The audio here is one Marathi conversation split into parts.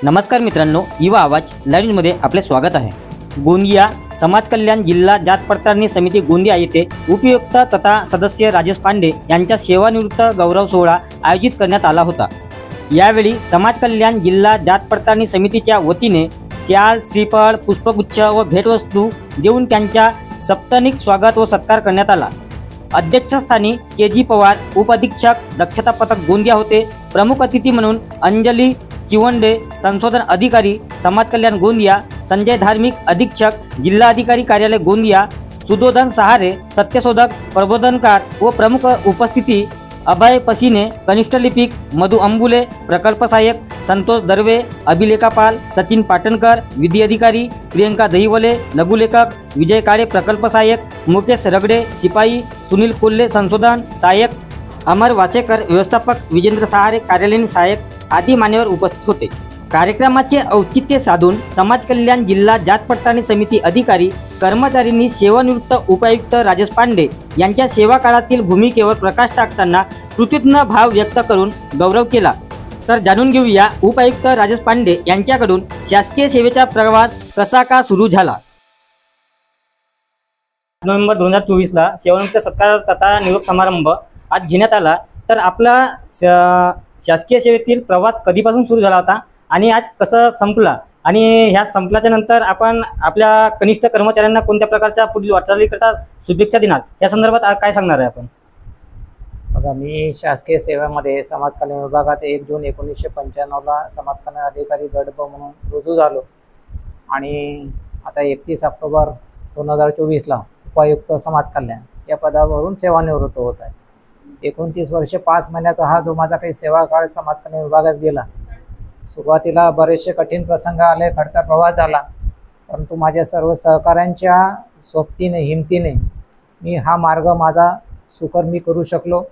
नमस्कार मित्रांनो, युवा आवाज लाईव्ह मध्ये आपले स्वागत आहे। गोंदिया समाज कल्याण जिल्हा जात पडताळणी समिती गोंदिया येथे उपयुक्त तथा सदस्य राजेश पांडे यांचा सेवानिवृत्त गौरव सोहळा आयोजित करण्यात आला होता। यावेळी समाज कल्याण जिल्हा जात पडताळणी समितीच्या वतीने शाल, श्रीफळ, पुष्पगुच्छ व भेटवस्तू देऊन त्यांचा सप्तनिक स्वागत व सत्कार करण्यात आला। अध्यक्षस्थानी के.जी. पवार, उपाधीक्षक दक्षता पथक गोंदिया होते। प्रमुख अतिथी म्हणून अंजली चिवंडे, संशोधन अधिकारी समाज कल्याण गोंदिया, संजय धार्मिक अधीक्षक जिल्हा अधिकारी कार्यालय गोंदिया, सुदोधन सहारे सत्यशोधक प्रबोधनकार व प्रमुख उपस्थिती अभय पसीने, कनिष्ठ लिपिक मधु अंबुले, प्रकल्प सहाय्यक संतोष दर्वे, अभिलेखा पाल, सचिन पाटणकर, विधी अधिकारी प्रियंका दहिवले, लघुलेखक विजय काळे, प्रकल्प सहाय्यक मुकेश रगडे, शिपाई सुनील कोल्हे, संशोधन सहाय्यक अमर वासेकर, व्यवस्थापक विजेंद्र सहारे, कार्यालयीन सहाय्यक आदी मान्यवर उपस्थित होते। कार्यक्रमाचे औचित्य साधून समाज कल्याण जिल्हा जात पडताळणी समिती अधिकारी कर्मचाऱ्यांनी सेवानिवृत्त उपायुक्त राजेश पांडे यांच्या सेवा काळातील भूमिकेवर प्रकाश टाकताना कृतज्ञ भाव व्यक्त करून गौरव केला। तर जाणून घेऊया उपायुक्त राजेश पांडे यांच्याकडून शासकीय सेवेचा प्रवास कसा का सुरू झाला। नोव्हेंबर 2024 ला सेवानिवृत्त सत्कार तथा निरोप समारंभ आज घेण्यात आला। तर आपला शासकीय सेवेतील प्रवास कधीपासून सुरू झाला होता आणि आज कसं संपला, आणि ह्या संपल्याच्या नंतर आपण आपल्या कनिष्ठ कर्मचाऱ्यांना कोणत्या प्रकारच्या पुढील वाटचालीकरता शुभेच्छा देणार, या संदर्भात काय सांगणार आहे आपण? बघा, मी शासकीय सेवेमध्ये समाज कल्याण विभागात 1 जून 1995 ला समाज कल्याण अधिकारी गट ब म्हणून रुजू झालो आणि आता 31 ऑक्टोबर 2024 ला उपायुक्त समाज कल्याण या पदावरून सेवानिवृत्त होत आहे। 29 वर्ष 5 महिन्याचा हा जो माझा काही सेवा काळ समाज कल्याण विभागात गेला। सुरुवातीला बरेचसे कठीण प्रसंग आले, खडतर प्रवास झाला, परंतु माझ्या सर्व सहकाऱ्यांच्या सोबतीने हिमतीने मी हा मार्ग माझा सुकर मी करू शकलो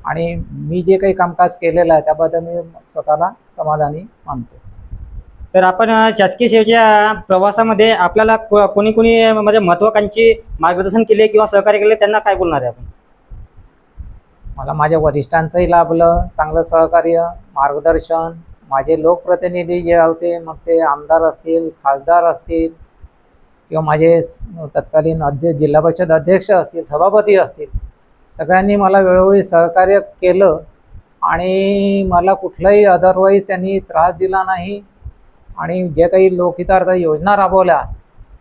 आणि मी जे काही कामकाज केलेलं आहे त्याबद्दल मी स्वतःला समाधानी मानतो। तर आपण शासकीय सेवेच्या प्रवासामध्ये आपल्याला कोणी कोणी म्हणजे महत्त्वाकांक्षी मार्गदर्शन केले किंवा सहकार्य केले, त्यांना काय बोलणार आहे आपण? मला माझ्या वरिष्ठांचंही लाभलं, चांगलं सहकार्य, मार्गदर्शन। माझे लोकप्रतिनिधी जे होते, मग ते आमदार असतील, खासदार असतील किंवा माझे तत्कालीन जिल्हा परिषद अध्यक्ष असतील, सभापती असतील, सगळ्यांनी मला वेळोवेळी सहकार्य केलं आणि मला कुठलाही अदरवाईज त्यांनी त्रास दिला नाही आणि जे काही लोकहितार्थ योजना राबवल्या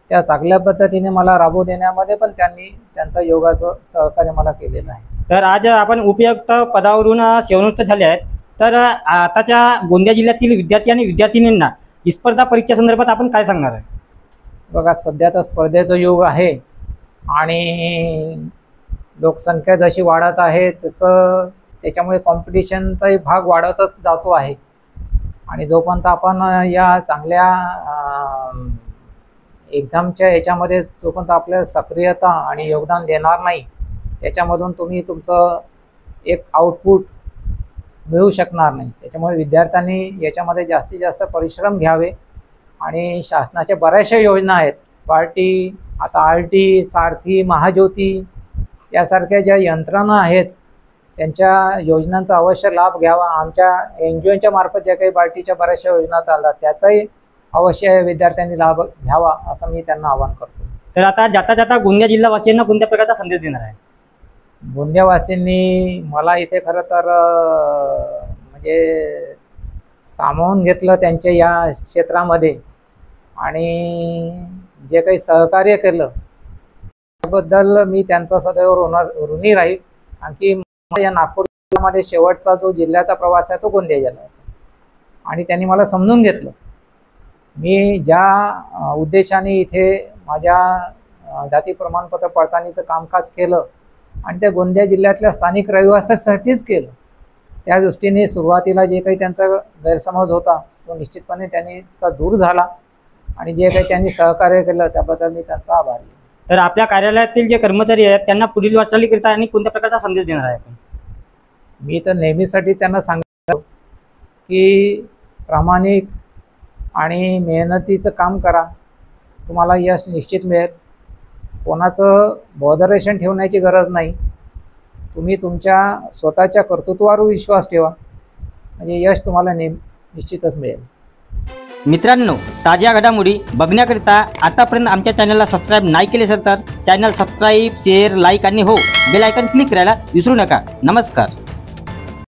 त्या चांगल्या पद्धतीने मला राबवू देण्यामध्ये पण त्यांनी त्यांचा योगाचं सहकार्य मला केलेलं आहे। तर आज आपण उपयुक्त पदावरून सेवानिवृत्त झाले आहेत। तर आताच्या गोंदिया जिल्ह्यातील विद्यार्थी आणि विद्यार्थिनींना स्पर्धा परीक्षा संदर्भात आपण काय सांगणार आहे? बघा, सध्या तर स्पर्धेचं युग आहे आणि लोकसंख्या जशी वाढत आहे तसं त्याच्यामुळे कॉम्पिटिशनचाही भाग वाढतच जातो आहे आणि जोपर्यंत आपण या चांगल्या एक्झामच्या याच्यामध्ये जोपर्यंत आपल्याला सक्रियता आणि योगदान देणार नाही त्याच्यामधून तुम्ही तुमचं एक आउटपुट मिळू शकणार नाही। त्याच्यामुळे विद्यार्थ्यांनी याच्यामध्ये जास्तीत जास्त परिश्रम घ्यावे आणि शासनाच्या बऱ्याचशा योजना आहेत, पार्टी, आता आरटी, सारथी, महाज्योती यासारख्या ज्या यंत्रणा आहेत त्यांच्या योजनांचा अवश्य लाभ घ्यावा। आमच्या NGOच्या मार्फत ज्या काही पार्टीच्या बऱ्याचशा योजना चालतात त्याचाही अवश्य विद्यार्थ्यांनी लाभ घ्यावा असं मी त्यांना आवाहन करतो। तर आता जाता जाता गोंदिया जिल्हावासियांना कोणत्या प्रकारचा संदेश देणार आहे? गोंदियावासींनी मला इथे खरं तर म्हणजे सामावून घेतलं त्यांच्या या क्षेत्रामध्ये आणि जे काही सहकार्य केलं त्याबद्दल मी त्यांचा सदैव ऋणी राहील। आणखी या नागपूर जिल्ह्यामध्ये शेवटचा जो जिल्ह्याचा प्रवास आहे तो गोंदिया जिल्ह्याचा आणि त्यांनी मला समजून घेतलं। मी ज्या उद्देशाने इथे माझ्या जाती प्रमाणपत्र पडताळणीचं कामकाज केलं आणि त्या गोंदिया जिल्ह्यातल्या स्थानिक रहिवाशांसाठीच केलं, त्या दृष्टीने सुरुवातीला जे काही त्यांचा गैरसमज होता तो निश्चितपणे त्यांचा दूर झाला आणि जे काही त्यांनी सहकार्य केलं त्याबद्दल मी त्यांचा आभारी आहे। तर आपल्या कार्यालयातील जे कर्मचारी आहेत त्यांना पुढील वाटचालीकरिता आणि कोणत्या प्रकारचा संदेश देणार आहे आपण? मी तर नेहमीसाठी त्यांना सांगतो की प्रामाणिक आणि मेहनतीचं काम करा, तुम्हाला यश निश्चित मिळेल। कोणाचं बॉदरेशन ठेवण्याची गरज नाही, तुम्ही तुमच्या स्वतःच्या कर्तृत्वावर विश्वास ठेवा, म्हणजे यश तुम्हाला निश्चितच मिळेल। मित्रांनो, ताज्या घडामोडी बघण्याकरिता आतापर्यंत आमच्या चॅनलला सबस्क्राईब नाही केले असेल तर चॅनल सबस्क्राईब, शेअर, लाईक आणि हो बेल आयकॉन क्लिक करायला विसरू नका. नमस्कार.